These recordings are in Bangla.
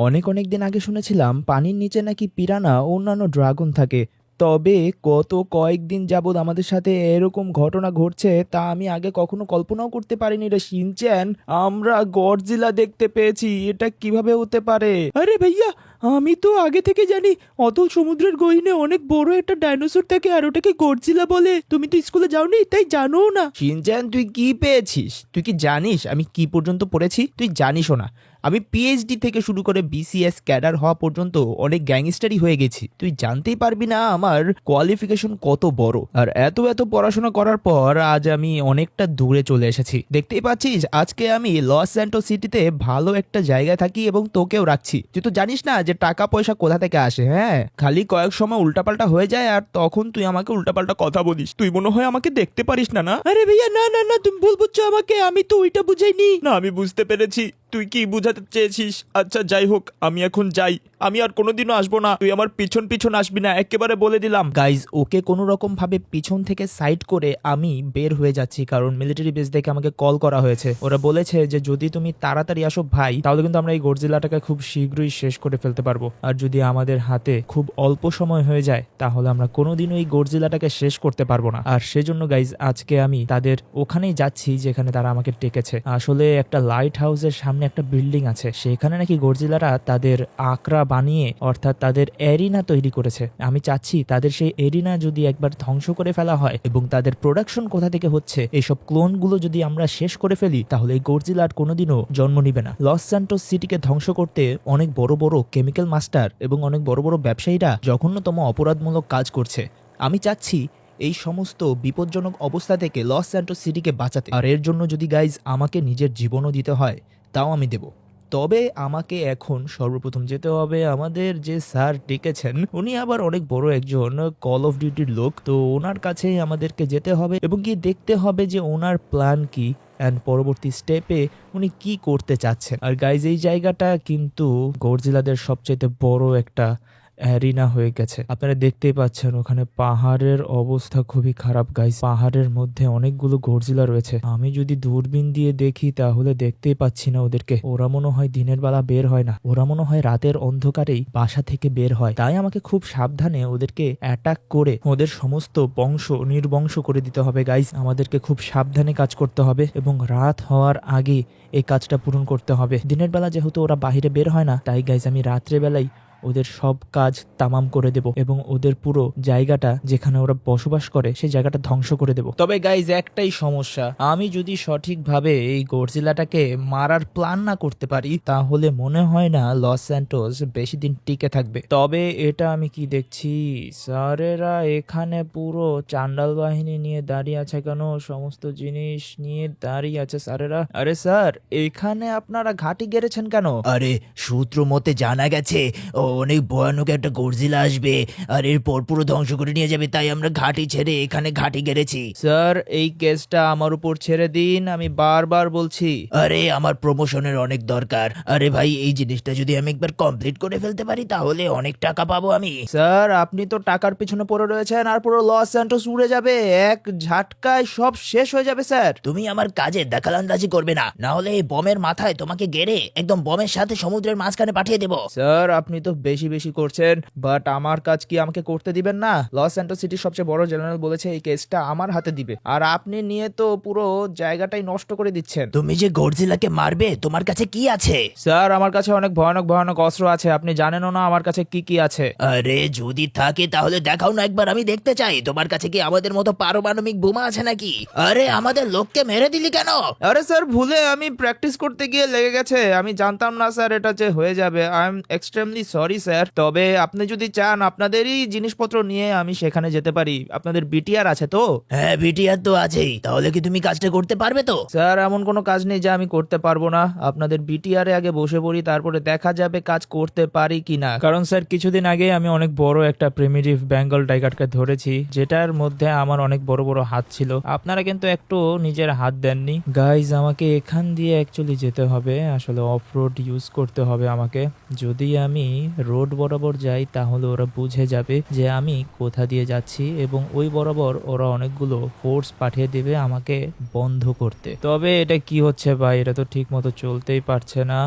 অনেক অনেক দিন আগে শুনেছিলাম পানির নিচে নাকি পিরানা ও অন্যান্য ড্রাগন থাকে। তবে গত কয়েকদিন যাবৎ আমাদের সাথে এরকম ঘটনা ঘটছে তা আমি আগে কখনো কল্পনাও করতে পারিনি রে শিনচ্যান। আমরা গডজিলা দেখতে পেয়েছি, এটা কিভাবে হতে পারে? আরে ভাইয়া, আমি তো আগে থেকে জানি অতল সমুদ্রের গহীনে অনেক বড় একটা ডাইনোসর থাকে আর ওটাকে গডজিলা বলে। তুমি তো স্কুলে যাওনি, তাই জানো না। শিনচ্যান, তুই কি পেয়েছিস? তুই কি জানিস আমি কি পর্যন্ত পড়েছি? তুই জানিসও না। আমি পিএইচডি থেকে শুরু করে বিসিএস ক্যাডার হওয়া পর্যন্ত অনেক গ্যাংস্টারই হয়ে গেছি। তুই জানতেই পারবি না আমার কোয়ালিফিকেশন কত বড়। আর এত এত পড়াশোনা করার পর আজ আমি অনেকটা দূরে চলে এসেছি। দেখতেই পাচ্ছিস, আজকে আমি লস স্যান্টোস সিটিতে ভালো একটা জায়গায় থাকি এবং তোকেও রাখছি। তুই তো জানিস না যে টাকা পয়সা কোথা থেকে আসে। হ্যাঁ, খালি কয়েক সময় উল্টাপাল্টা হয়ে যায় আর তখন তুই আমাকে উল্টাপাল্টা কথা বলিস। তুই মনে হয় আমাকে দেখতে পারিস না। না আরে ভাইয়া, না না না, তুমি ভুল বুঝছো আমাকে। আমি তো ওইটা বুঝাইনি। না, আমি বুঝতে পেরেছি তুই কি বুঝাতে চেয়েছিস। আচ্ছা যাই হোক, আমি এখন যাই। আমি আর কোনোদিনও আসবো না। তুই আমার পিছন পিছন আসবি না, একেবারে বলে দিলাম। গাইজ, ওকে কোনো রকম ভাবে পিছন থেকে সাইড করে আমি বের হয়ে যাচ্ছি, কারণ মিলিটারি বেস থেকে আমাকে কল করা হয়েছে। ওরা বলেছে যে যদি তুমি তাড়াতাড়ি আসো ভাই, তাহলে কিন্তু আমরা এই গডজিলাটাকে খুব শীঘ্রই শেষ করে ফেলতে পারবো। আর যদি আমাদের হাতে খুব অল্প সময় হয়ে যায় তাহলে আমরা কোনোদিনও এই গডজিলাটাকে শেষ করতে পারবো না। আর সেজন্য গাইজ আজকে আমি তাদের ওখানেই যাচ্ছি যেখানে তারা আমাকে ডেকেছে। আসলে একটা লাইট হাউসের সামনে একটা বিল্ডিং আছে, সেখানে নাকি গডজিলারা তাদের আকরা বানিয়ে, অর্থাৎ তাদের এরিনা তৈরি করেছে। আমি চাচ্ছি তাদের সেই এরিনা যদি একবার ধ্বংস করে ফেলা হয় এবং তাদের প্রোডাকশন কোথা থেকে হচ্ছে এইসব ক্লোনগুলো যদি আমরা শেষ করে ফেলি, তাহলে এই গডজিলা আর কোনোদিনও জন্ম নিবে না। লস স্যান্টোস সিটিকে ধ্বংস করতে অনেক বড় বড় কেমিক্যাল মাস্টার এবং অনেক বড় বড় ব্যবসায়ীরা জঘন্যতম অপরাধমূলক কাজ করছে। আমি চাচ্ছি এই সমস্ত বিপজ্জনক অবস্থা থেকে লস স্যান্টোস সিটিকে বাঁচাতে। আর এর জন্য যদি গাইজ আমাকে নিজের জীবনও দিতে হয় তাও আমি দেব। তবে আমাকে এখন সর্বপ্রথম যেতে হবে আমাদের যে স্যার ডেকেছেন, উনি আবার অনেক বড় একজন কল অফ ডিউটির লোক। তো ওনার কাছেই আমাদেরকে যেতে হবে এবং কি দেখতে হবে যে ওনার প্ল্যান কি অ্যান্ড পরবর্তী স্টেপে উনি কি করতে চাচ্ছেন। আর গাইজ, এই জায়গাটা কিন্তু গডজিলাদের সবচেয়ে বড় একটা অ্যারিনা হয়ে গেছে। আপনারা দেখতেই পাচ্ছেন ওখানে পাহাড়ের অবস্থা খুবই খারাপ গাইস। পাহাড়ের মধ্যে অনেকগুলো গডজিলা রয়েছে। আমি যদি দূরবীন দিয়ে দেখি তাহলে দেখতেই পাচ্ছি না ওদেরকে। ওরা মনে হয় দিনের বেলা বের হয় না, ওরা মনে হয় রাতের অন্ধকারেই বাসা থেকে বের হয়। তাই আমাকে খুব সাবধানে ওদেরকে অ্যাটাক করে ওদের সমস্ত বংশ নির্বংশ করে দিতে হবে গাইস। আমাদেরকে খুব সাবধানে কাজ করতে হবে এবং রাত হওয়ার আগে এই কাজটা পূরণ করতে হবে। দিনের বেলা যেহেতু ওরা বাহিরে বের হয় না, তাই গাইস আমি রাত্রে বেলায় ওদের সব কাজ তামাম করে দেব এবং ওদের পুরো জায়গাটা যেখানে ওরা বসবাস করে সেই জায়গাটা ধ্বংস করে দেব। তবে গাইজ, একটাই সমস্যা, আমি যদি সঠিকভাবে এই গডজিলাটাকে মারার প্ল্যান না করতে পারি তাহলে মনে হয় না লস স্যান্টোস বেশি দিন টিকে থাকবে। তবে এটা আমি কি দেখছি, স্যারেরা এখানে পুরো চান্ডাল বাহিনী নিয়ে দাঁড়িয়ে আছে কেন? সমস্ত জিনিস নিয়ে দাঁড়িয়ে আছে স্যারেরা। আরে স্যার, এখানে আপনারা ঘাঁটি গেড়েছেন কেন? আরে, সূত্র মতে জানা গেছে অনেক ভয়ানক একটা গডজিলা আসবে আর এরপর পুরো ধ্বংস করে নিয়ে যাবে, তাই আমরা ঘাঁটি ছেড়ে এখানে ঘাঁটি গেড়েছি। স্যার, এই কেসটা আমার উপর ছেড়ে দিন, আমি বারবার বলছি। আরে, আমার প্রমোশনের অনেক দরকার। আরে ভাই, এই জিনিসটা যদি আমি একবার কমপ্লিট করে ফেলতে পারি তাহলে অনেক টাকা পাবো আমি। স্যার, আপনি তো টাকার পিছনে পড়ে রয়েছেন আর পুরো লস স্যান্টোস উড়ে যাবে, এক ঝাটকায় সব শেষ হয়ে যাবে স্যার। তুমি আমার কাজে দখলআন্দাজি করবে না, না হলে এই বমের মাথায় তোমাকে গেড়ে একদম বমের সাথে সমুদ্রের মাঝখানে পাঠিয়ে দেবো। স্যার, আপনি তো বেশি বেশি করছেন, বাট আমার কাজ কি আমাকে করতে দিবেন না? লস স্যান্টোস সিটির সবচেয়ে বড় জেনারেল বলেছে এই কেসটা আমার হাতে দিবে, আর আপনি নিয়ে তো পুরো জায়গাটাই নষ্ট করে দিচ্ছেন। তুমি যে গডজিলাকে মারবে, তোমার কাছে কি আছে? স্যার, আমার কাছে অনেক ভয়ানক ভয়ানক অস্ত্র আছে, আপনি জানেনও না আমার কাছে কি কি আছে। আরে, যদি থাকে তাহলে দেখাও না একবার, আমি দেখতে চাই তোমার কাছে কি আমাদের মতো পারমাণবিক বোমা আছে নাকি। আরে, আমাদের লোককে মেরে দিলি কেন? আরে স্যার, ভুলে আমি প্র্যাকটিস করতে গিয়ে লেগে গেছে, আমি জানতাম না স্যার এটা যে হয়ে যাবে। I am extremely sorry sir. তবে আপনি যদি চান আপনাদেরই জিনিসপত্র নিয়ে আমি সেখানে যেতে পারি। আপনাদের বিটিআর আছে তো? হ্যাঁ, বিটিআর তো আছেই। তাহলে কি তুমি কাজটা করতে পারবে তো? স্যার, এমন কোনো কাজ নেই যা আমি করতে পারবো না। আপনাদের বিটিআর এ আগে বসে পড়ি, তারপরে দেখা যাবে কাজ করতে পারি কিনা। কারণ স্যার, কিছুদিন আগে আমি অনেক বড় একটা প্রিমিটিভ বেঙ্গল টাইগারকে ধরেছি, যেটার মধ্যে আমার অনেক বড় বড় হাত ছিল। আপনারা কিন্তু একটু নিজের হাত দেননি। গাইজ, আমাকে এখান দিয়ে অ্যাকচুয়ালি যেতে হবে, আসলে অফ রোড ইউজ করতে হবে আমাকে। যদি আমি রোড বরাবর যাই তাহলে ওরা বুঝে যাবে যে আমি কোথা দিয়ে যাচ্ছি এবং ওই বরাবর ওরা অনেকগুলো ফোর্স পাঠিয়ে দেবে আমাকে বন্ধ করতে। তবে এটা কি হচ্ছে ভাই, এটা তো ঠিক মতো চলতেই পারছে না।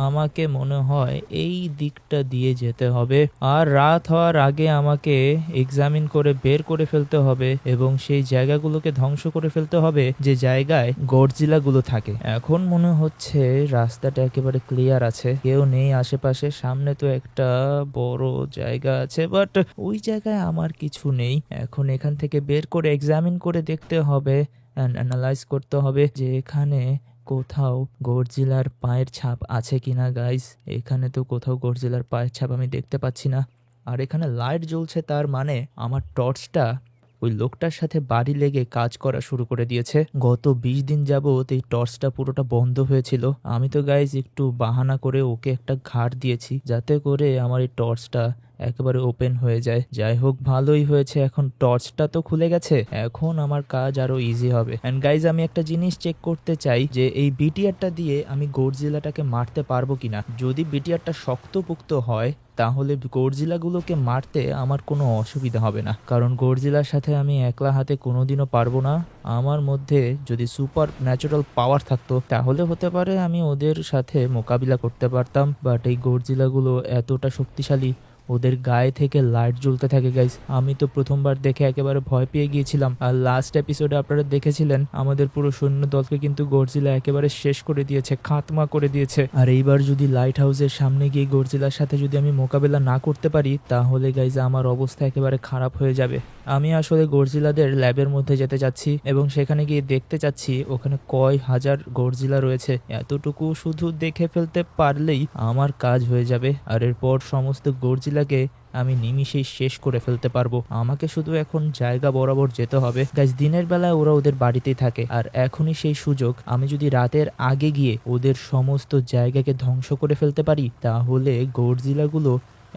আমাকে মনে হয় এই দিকটা দিয়ে যেতে হবে, আর রাত হওয়ার আগে আমাকে এক্সামিন করে বের করে ফেলতে হবে এবং সেই জায়গাগুলোকে ধ্বংস করে ফেলতে হবে যে জায়গায় গডজিলা গুলো থাকে। এখন মনে হচ্ছে রাস্তাটা একেবারে ক্লিয়ার আছে, কেউ নেই আশেপাশে। সামনে তো একটা বড় জায়গা আছে, বাট ওই জায়গায় আমার কিছু নেই। এখন এখান থেকে বের করে এক্সামিন করে দেখতে হবে অ্যান্ড অ্যানালাইজ করতে হবে যে এখানে কোথাও গডজিলার পায়ের ছাপ আছে কিনা। গাইস, এখানে তো কোথাও গডজিলার পায়ের ছাপ আমি দেখতে পাচ্ছি না। আর এখানে লাইট জ্বলছে, তার মানে আমার টর্চটা ওই লোকটার সাথে বাড়ি লেগে কাজ করা শুরু করে দিয়েছে। গত 20 দিন যাবত এই টর্চটা পুরোটা বন্ধ হয়েছিল। আমি তো গাইজ একটু বাহানা করে ওকে একটা ঘাট দিয়েছি যাতে করে আমার এই টর্চটা একেবারে ওপেন হয়ে যায়। যাই হোক, ভালোই হয়েছে, এখন টর্চটা তো খুলে গেছে, এখন আমার কাজ আরো ইজি হবে। এন্ড গাইজ, আমি একটা জিনিস চেক করতে চাই যে এই বিটিআরটা দিয়ে আমি গডজিলাটাকে মারতে পারবো কিনা। যদি বিটিআরটা শক্তপোক্ত হয় তাহলে গডজিলাগুলোকে মারতে আমার কোনো অসুবিধা হবে না, কারণ গডজিলার সাথে আমি একলা হাতে কোনোদিনও পারবো না। আমার মধ্যে যদি সুপার ন্যাচারাল পাওয়ার থাকতো তাহলে হতে পারে আমি ওদের সাথে মোকাবিলা করতে পারতাম, বাট এই গডজিলাগুলো এতটা শক্তিশালী, ওদের গায়ে থেকে লাইট জ্বলতে থাকে। গাইস, আমি তো প্রথমবার দেখে একেবারে ভয় পেয়ে গিয়েছিলাম। আর লাস্ট এপিসোডে আপনারা দেখেছিলেন আমাদের পুরো সৈন্য দলকে কিন্তু গডজিলা একেবারে শেষ করে দিয়েছে, খাতমা করে দিয়েছে। আর এইবার যদি লাইট হাউসের সামনে গিয়ে গডজিলার সাথে যদি আমি মোকাবেলা না করতে পারি তাহলে গাইজ আমার অবস্থা একেবারে খারাপ হয়ে যাবে। আমি আসলে গডজিলাদের ল্যাবের মধ্যে যেতে চাচ্ছি এবং সেখানে গিয়ে দেখতে চাচ্ছি ওখানে কয় হাজার গডজিলা রয়েছে। এতটুকু শুধু দেখে ফেলতে পারলেই আমার কাজ হয়ে যাবে, আর এরপর সমস্ত গডজিলাকে আমি নিমিষেই শেষ করে ফেলতে পারবো। আমাকে শুধু এখন জায়গা বরাবর যেতে হবে। গাইজ, দিনের বেলায় ওরা ওদের বাড়িতেই থাকে, আর এখনই সেই সুযোগ। আমি যদি রাতের আগে গিয়ে ওদের সমস্ত জায়গাকে ধ্বংস করে ফেলতে পারি তাহলে গডজিলাগুলো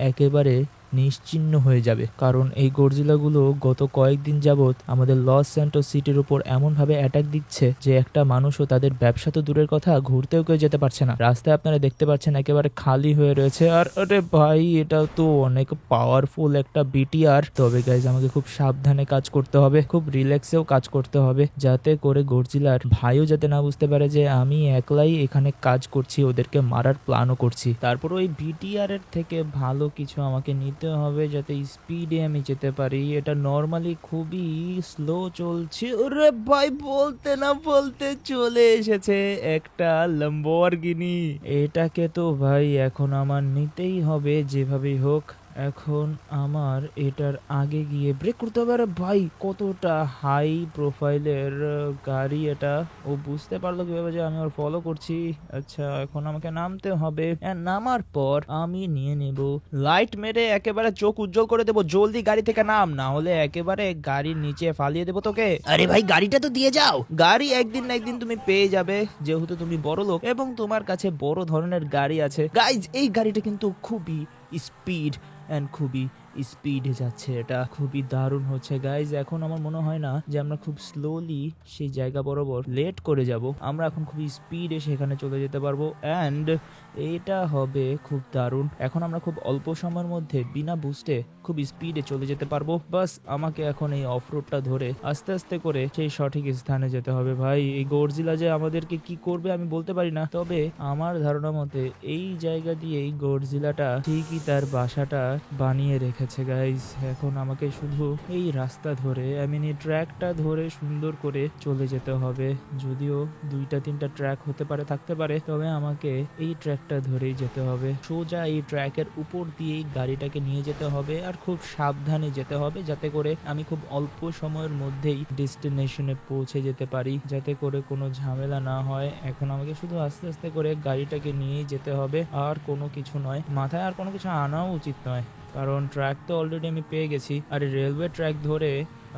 একেবারে নিশ্চিহ্ন হয়ে যাবে, কারণ এই গডজিলাগুলো গত কয়েকদিন যাবৎ আমাদের লস স্যান্টোস সিটির উপর এমনভাবে অ্যাটাক দিচ্ছে যে একটা মানুষও তাদের ব্যবসা তো দূরের কথা, ঘুরতেও কেউ যেতে পারছে না। রাস্তায় আপনারা দেখতে পাচ্ছেন একেবারে খালি হয়ে রয়েছে। আর আরে ভাই, এটা তো অনেক পাওয়ারফুল একটা বিটিআর। তবে গাইজ, আমাকে খুব সাবধানে কাজ করতে হবে, খুব রিল্যাক্সেও কাজ করতে হবে, যাতে করে গডজিলার ভাইও যাতে না বুঝতে পারে যে আমি একলাই এখানে কাজ করছি, ওদেরকে মারার প্ল্যানও করছি। তারপর ওই বিটিআর এর থেকে ভালো কিছু আমাকে নিতে হবে যাতে স্পিডে আমি যেতে পারি। এটা নর্মালি খুবই স্লো চলছে। ওরে ভাই, বলতে না বলতে চলে এসেছে একটা ল্যাম্বরগিনি। এটাকে তো ভাই এখন আমার নিতেই হবে যেভাবেই হোক। এখন আমার এটার আগে গিয়ে ব্রেক করতে হবে। আরে ভাই, কতটা হাই প্রোফাইলের গাড়ি এটা! ও বুঝতে পারলো কিভাবে যে আমি ওর ফলো করছি? আচ্ছা, এখন আমাকে নামতে হবে। নামার পর আমি নিয়ে নেব লাইট মেরে একেবারে চোখ উজ্জ্বল করে দেবো। জলদি গাড়ি থেকে নাম, না হলে একেবারে গাড়ির নিচে ফালিয়ে দেবো তোকে। আরে ভাই, গাড়িটা তো দিয়ে যাও। গাড়ি একদিন না একদিন তুমি পেয়ে যাবে, যেহেতু তুমি বড় লোক এবং তোমার কাছে বড় ধরনের গাড়ি আছে। গাইজ, এই গাড়িটা কিন্তু খুবই স্পিড অ্যান্ড খুবই স্পিডে যাচ্ছে, এটা খুবই দারুণ হচ্ছে। গাইজ, এখন আমার মনে হয় না যে আমরা খুব স্লোলি সেই জায়গা বরাবর লেট করে যাব। আমরা এখন খুবই স্পিডে সেখানে চলে যেতে পারবো অ্যান্ড এটা হবে খুব দারুণ। এখন আমরা খুব অল্প সময়ের মধ্যে বিনা বুস্টে খুব স্পিডে চলে যেতে পারবো। বাস আমাকে এখন এই অফ রোডটা ধরে আস্তে আস্তে করে সেই সঠিক স্থানে যেতে হবে। ভাই, এই গডজিলা যে আমাদেরকে কি করবে আমি বলতে পারি না, তবে আমার ধারণা মতে এই জায়গা দিয়ে এই গডজিলাটা ঠিকই তার বাসাটা বানিয়ে রেখেছে। গাইজ, এখন আমাকে শুধু এই রাস্তা ধরে, এই ট্র্যাকটা ধরে সুন্দর করে চলে যেতে হবে। যদিও 2-3টা ট্র্যাক হতে পারে, থাকতে পারে, তবে আমাকে এই ট্র্যাকটা ধরেই যেতে হবে। সোজা এই ট্র্যাকের উপর দিয়েই গাড়িটাকে নিয়ে যেতে হবে আর খুব সাবধানে যেতে হবে, যাতে করে আমি খুব অল্প সময়ের মধ্যেই ডেস্টিনেশনে পৌঁছে যেতে পারি, যাতে করে কোনো ঝামেলা না হয়। এখন আমাকে শুধু আস্তে আস্তে করে গাড়িটাকে নিয়েই যেতে হবে, আর কোনো কিছু নয়। মাথায় আর কোনো কিছু আনাও উচিত নয়, কারণ ট্র্যাক তো অলরেডি আমি পেয়ে গেছি। আর রেলওয়ে ট্র্যাক ধরে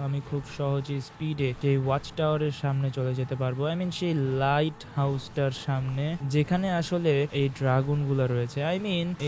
আমি খুব সহজে স্পিডে সেই ওয়াচ টাওয়ারের সামনে চলে যেতে পারবো। সেই লাইট হাউসটার সামনে, যেখানে আসলে এই ড্রাগন গুলা রয়েছে।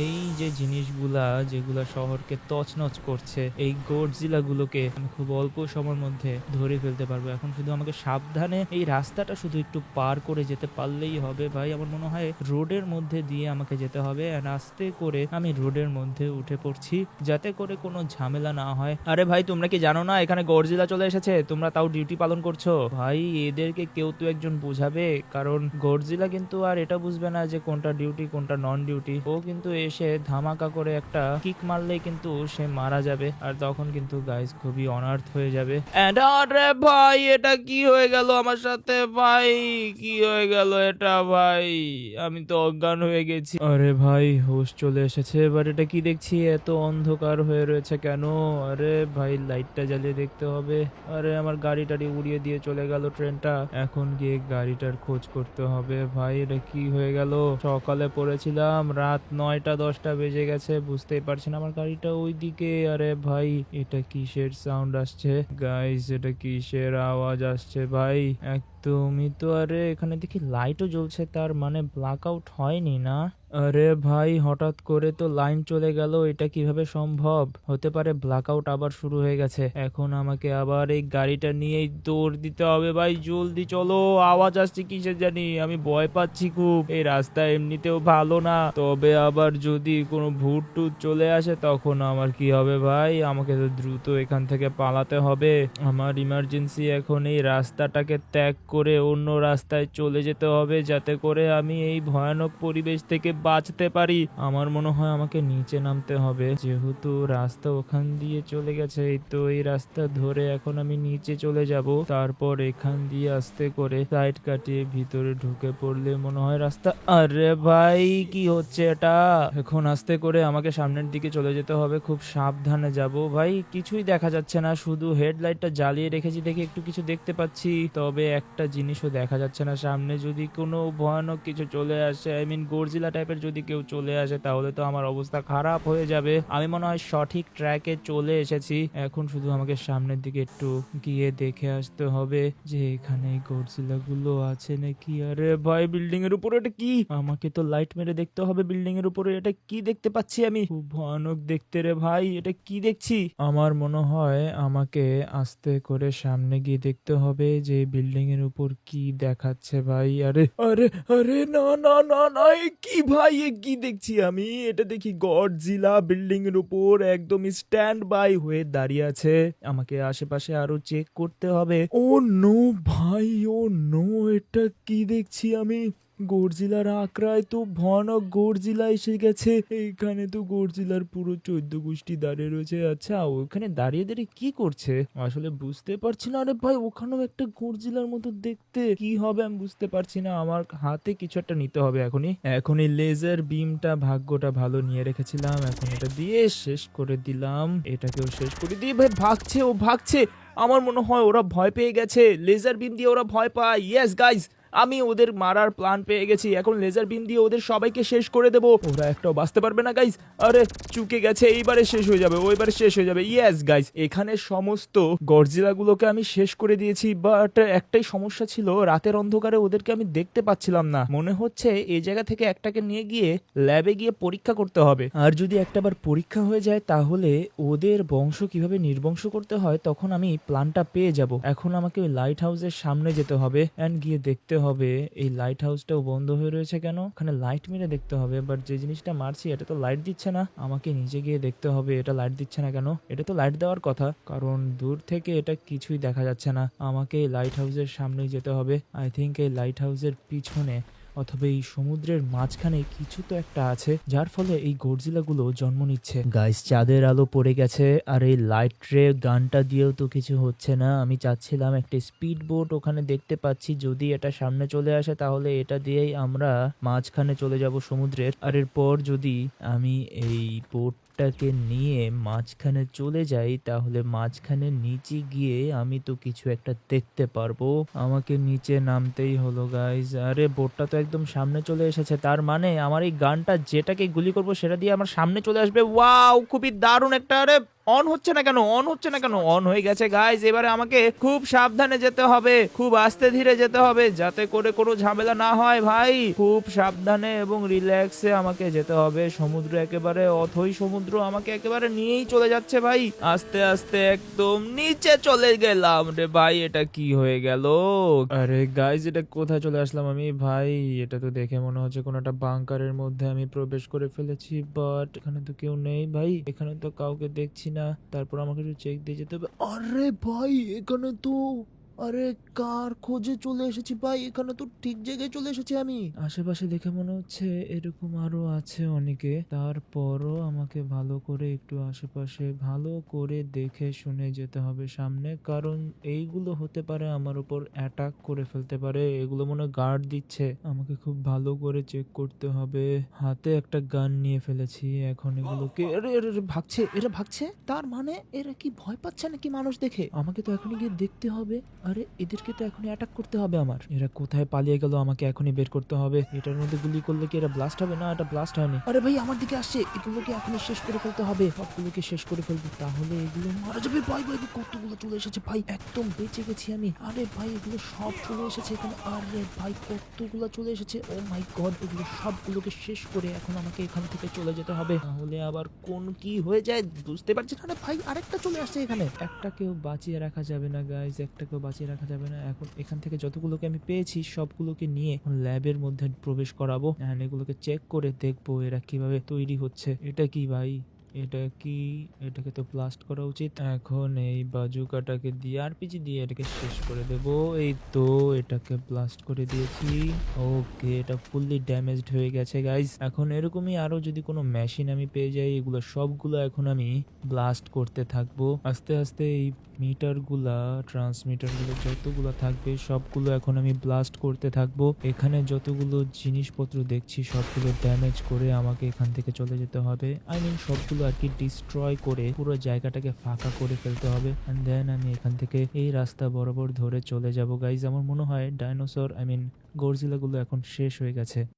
এই যে জিনিসগুলা যেগুলা শহরকে তছনছ করছে, এই গডজিলা গুলোকে আমি খুব অল্প সময়ের মধ্যে ধরে ফেলতে পারবো। এখন শুধু আমাকে সাবধানে এই রাস্তাটা শুধু একটু পার করে যেতে পারলেই হবে। ভাই, আমার মনে হয় রোডের মধ্যে দিয়ে আমাকে যেতে হবে, আর আস্তে করে আমি রোডের মধ্যে উঠে পড়ছি যাতে করে কোনো ঝামেলা না হয়। আরে ভাই, তোমরা কি জানো না এখানে গডজিলা চলে এসেছে, তোমরা তাও ডিউটি পালন করছো। ভাই এদেরকে কেউ তো একজন বুঝাবে, কারণ গডজিলা কিন্তু আর এটা বুঝবে না যে কোনটা ডিউটি কোনটা নন ডিউটি। ও কিন্তু এসে ধামাকা করে একটা কিক মারলেই কিন্তু সে মারা যাবে, আর তখন কিন্তু গাইস খুবই অনার্থ হয়ে যাবে। আরে ভাই এটা কি হয়ে গেল আমার সাথে, ভাই কি হয়ে গেল এটা ভাই, আমি তো অজ্ঞান হয়ে গেছি। আরে ভাই হুশ চলে এসেছে, এবার এটা কি দেখছি, এত অন্ধকার হয়ে রয়েছে কেন? আরে ভাই লাইটটা জ্বালিয়ে দেখতে হবে। আরে আমার গাড়ি টাড়ি উড়িয়ে দিয়ে চলে গেল ট্রেনটা, এখন গিয়ে গাড়িটার খোঁজ করতে হবে। ভাই এটা কি হয়ে গেল, সকালে পড়েছিলাম, রাত 9টা 10টা বেজে গেছে, বুঝতেই পারছি না আমার গাড়িটা ওইদিকে। আরে ভাই এটা কিসের সাউন্ড আসছে গাইস, এটা কিসের আওয়াজ আসছে ভাই? একদমই তো, আরে এখানে দেখি লাইটও জ্বলছে, তার মানে ব্ল্যাক আউট হয়নি না? আরে ভাই হঠাৎ করে তো লাইন চলে গেল, এটা কিভাবে সম্ভব? হতে পারে ব্ল্যাকআউট আবার শুরু হয়ে গেছে। এখন আমাকে আবার এই গাড়িটা নিয়েই দৌড় দিতে হবে। ভাই জলদি চলো, আওয়াজ আসছে কিসের জানি, আমি ভয় পাচ্ছি খুব। এই রাস্তা এমনিতেও ভালো না, তবে আবার যদি কোনো ভূত টুত চলে আসে তখন আমার কি হবে ভাই? আমাকে তো দ্রুত এখান থেকে পালাতে হবে। আমার ইমার্জেন্সি এখন এই রাস্তাটাকে ত্যাগ করে অন্য রাস্তায় চলে যেতে হবে, যাতে করে আমি এই ভয়ানক পরিবেশ থেকে বাঁচতে পারি। আমার মনে হয় আমাকে নিচে নামতে হবে, যেহেতু রাস্তা ওখান দিয়ে চলে গেছে। এই তো এই রাস্তা ধরে এখন আমি নিচে চলে যাব, তারপর এখান দিয়ে আস্তে করে সাইড কাটিয়ে ভিতরে ঢুকে পড়লে মনে হয় রাস্তা। আরে ভাই কি হচ্ছে এটা? এখন আস্তে করে আমাকে সামনের দিকে চলে যেতে হবে, খুব সাবধানে যাব। ভাই কিছুই দেখা যাচ্ছে না, শুধু হেডলাইটটা জ্বালিয়ে রেখেছি দেখে একটু কিছু দেখতে পাচ্ছি, তবে একটা জিনিসও দেখা যাচ্ছে না। সামনে যদি কোনো ভয়ানক কিছু চলে আসে, আই মিন গডজিলা টাইপের যদি কেউ চলে আসে, তাহলে তো আমার অবস্থা খারাপ হয়ে যাবে। আমি মনে হয় সঠিক ট্র্যাকে চলে এসেছি, এখন শুধু আমাকে সামনের দিকে একটু গিয়ে দেখে আসতে হবে যে এখানে গডজিলা গুলো আছে নাকি। আরে ভাই বিল্ডিং এর উপরে এটা কি? আমাকে তো লাইট মেরে দেখতে হবে বিল্ডিং এর উপরে এটা কি দেখতে পাচ্ছি আমি, খুব ভয়ানক দেখতে রে ভাই। এটা কি দেখছি? আমার মনে হয় আমাকে আস্তে করে সামনে গিয়ে দেখতে হবে যে বিল্ডিং এর উপর কি দেখাচ্ছে ভাই। আরে আরে আরে না না না না, এ কি ভাই, এ কি দেখছি আমি? এটা দেখি গডজিলা বিল্ডিং এর উপর একদম স্ট্যান্ড বাই হয়ে দাঁড়িয়ে আছে, আমাকে আশেপাশে আরো চেক করতে হবে। ও নো ভাই, ও নো, এটা কি দেখছি আমি? গডজিলার আক্রায় তো ভয়ানক গডজিলা এসে গেছে, এইখানে তো গডজিলার পুরো 14 গোষ্ঠী দাঁড়িয়ে রয়েছে। আচ্ছা ওখানে দাঁড়িয়ে দাঁড়িয়ে কি করছে আসলে বুঝতে পারছি না। আরে ভাই ওখানেও একটা গডজিলার মতো দেখতে, কি হবে আমি বুঝতে পারছি না। আমার হাতে কিছু একটা নিতে হবে এখনই। এখনই লেজার বিমটা, ভাগ্যটা ভালো নিয়ে রেখেছিলাম, এখন এটা দিয়ে শেষ করে দিলাম। এটাকেও শেষ করে দিয়ে ভাই ভাগছে, ও ভাগছে। আমার মনে হয় ওরা ভয় পেয়ে গেছে, লেজার বিম দিয়ে ওরা ভয় পায়। ইয়েস গাইজ, আমি ওদের মারার প্ল্যান পেয়ে গেছি, এখন লেজার বিম দিয়ে ওদের সবাইকে শেষ করে দেবো, ওরা একটাও বাঁচতে পারবে না গাইজ। আরে চুকে গেছে, এইবারে শেষ হয়ে যাবে, ওইবারে শেষ হয়ে যাবে। ইয়েস গাইজ, এখানে সমস্ত গডজিলা গুলোকে আমি শেষ করে দিয়েছি, বাট একটাই সমস্যা ছিল, রাতের অন্ধকারে ওদেরকে আমি দেখতে পাচ্ছিলাম না। মনে হচ্ছে এই জায়গা থেকে একটাকে নিয়ে গিয়ে ল্যাবে গিয়ে পরীক্ষা করতে হবে, আর যদি একটাবার পরীক্ষা হয়ে যায় তাহলে ওদের বংশ কিভাবে নির্বংশ করতে হয় তখন আমি প্ল্যানটা পেয়ে যাব। এখন আমাকে ওই লাইট হাউসের সামনে যেতে হবে এন্ড গিয়ে দেখতে হবে এই লাইট হাউসটাও বন্ধ হয়ে রয়েছে কেন। ওখানে লাইট মেরে দেখতে হবে, বাট যে জিনিসটা মারছি এটা তো লাইট দিচ্ছে না। আমাকে নিচে গিয়ে দেখতে হবে এটা লাইট দিচ্ছে না কেন, এটা তো লাইট দেওয়ার কথা, কারণ দূর থেকে এটা কিছুই দেখা যাচ্ছে না। আমাকে এই লাইট হাউসের সামনেই যেতে হবে। আই থিঙ্ক এই লাইট হাউসের পিছনে অথবা এই সমুদ্রের মাঝখানে কিছু তো একটা আছে, যার ফলে এই গডজিলা গুলো জন্ম নিচ্ছে। গাইস চাঁদের আলো পড়ে গেছে, আর এই লাইট রে গানটা দিয়েও তো কিছু হচ্ছে না। আমি চাচ্ছিলাম একটা স্পিড বোট ওখানে দেখতে পাচ্ছি, যদি এটা সামনে চলে আসে তাহলে এটা দিয়েই আমরা মাঝখানে চলে যাব সমুদ্রের, আর এরপর যদি আমি এই বোটটাকে নিয়ে মাঝখানে চলে যাই তাহলে মাঝখানে নিচে গিয়ে আমি তো কিছু একটা দেখতে পারবো। আমাকে নিচে নামতেই হলো গাইজ। আরে বোটটা তো একদম সামনে চলে এসেছে, তার মানে আমার এই গানটা যেটাকে গুলি করবো সেটা দিয়ে আমার সামনে চলে আসবে। ওয়াও খুবই দারুণ একটা। আরে অন হচ্ছে না কেন, অন হচ্ছে না কেন? অন হয়ে গেছে গাইজ। এবারে আমাকে খুব সাবধানে যেতে হবে, খুব আস্তে ধীরে যেতে হবে, যাতে করে কোনো ঝামেলা না হয় ভাই। খুব সাবধানে এবং রিল্যাক্সে আমাকে যেতে হবে। সমুদ্র একেবারে অথই সমুদ্র আমাকে একেবারে নিয়েই চলে যাচ্ছে ভাই। আস্তে আস্তে একদম নিচে চলে গেলাম রে ভাই, এটা কি হয়ে গেল? আরে গাইজ এটা কোথায় চলে আসলাম আমি ভাই? এটা তো দেখে মনে হচ্ছে কোনো একটা বাংকারের মধ্যে আমি প্রবেশ করে ফেলেছি, বাট এখানে তো কেউ নেই ভাই, এখানে তো কাউকে দেখছি না। কিনা, তারপর আমাকে একটু চেক দিয়ে যেতে হবে। আরে ভাই এখানে তো, আরে কার খোঁজে চলে এসেছি ভাই, এখানে তো ঠিক জায়গায় চলে এসেছি আমি। আশেপাশে দেখে মনে হচ্ছে এরকম আরো আছে অনেকে, তারপরও আমাকে ভালো করে একটু আশেপাশে ভালো করে দেখে শুনে যেতে হবে সামনে, কারণ এইগুলো হতে পারে আমার উপর অ্যাটাক করে ফেলতে পারে। এগুলো মনে গার্ড দিচ্ছে, আমাকে খুব ভালো করে চেক করতে হবে। হাতে একটা গান নিয়ে ফেলেছি, এখন এগুলোকে আরে আরে আরে, ভাগছে, এরা ভাগছে, তার মানে এরা কি ভয় পাচ্ছে নাকি মানুষ দেখে? আমাকে তো এখনই গিয়ে দেখতে হবে। আরে এদেরকে তো এখনই অ্যাটাক করতে হবে আমার। এরা কোথায় পালিয়ে গেল, আমাকে এখনই বের করতে হবে। এটার মধ্যে গুলি করলে কি এরা ব্লাস্ট হবে? না, এটা ব্লাস্ট হয়নি। আরে ভাই আমার দিকে আসছে, এগুলোকে এখনই শেষ করে ফেলতে হবে, সবগুলোকে শেষ করে ফেলবো, তাহলে এগুলো মারা যাবে। ভাই ভাই ভাই, কতগুলো চলে এসেছে ভাই, একদম বেঁচে গেছি আমি। আরে ভাই এগুলো সব চলে এসেছে এখানে, আরে ভাই কতগুলো চলে এসেছে, ও মাই গড। এগুলো সবগুলোকে শেষ করে এখন আমাকে এখান থেকে চলে যেতে হবে, তাহলে আবার কোন কি হয়ে যায় বুঝতে পারছি না। আরে ভাই আরেকটা চলে আসছে এখানে, একটাকেও বাঁচিয়ে রাখা যাবে না গাইজ, একটাকেও বাঁচিয়ে রাখা যাবে না। এখন এখান থেকে যতগুলোকে আমি পেয়েছি সবগুলোকে নিয়ে ল্যাবের মধ্যে প্রবেশ করাবো, এন্ড এগুলোকে চেক করে দেখবো এরা কিভাবে তৈরি হচ্ছে। এটা কি ভাই, এটা কি, এটাকে তো ব্লাস্ট করা উচিত। এখন এই বাজুকাটাকে দিয়ে আরপিজি দিয়ে এটাকে শেষ করে দেব। এই তো এটাকে ব্লাস্ট করে দিয়েছি। ওকে, এটা ফুললি ড্যামেজড হয়ে গেছে গাইজ। এখন এরকমই আরো যদি কোনো মেশিন আমি পেয়ে যাই, এগুলো সবগুলো এখন আমি ব্লাস্ট করতে থাকবো আস্তে আস্তে। এই মিটারগুলা, ট্রান্সমিটারগুলো যতগুলো থাকবে সবগুলো এখন আমি ব্লাস্ট করতে থাকবো। এখানে যতগুলো জিনিসপত্র দেখছি সবগুলো ড্যামেজ করে আমাকে এখান থেকে চলে যেতে হবে। আই মিন সবগুলো আর কি ডিস্ট্রয় করে পুরো জায়গাটাকে ফাঁকা করে ফেলতে হবে, এন্ড দেন আমি এখান থেকে এই রাস্তা বরাবর ধরে চলে যাব গাইজ। আমার মনে হয় ডাইনোসর, আই মিন গরজিলা গুলো এখন শেষ হয়ে গেছে।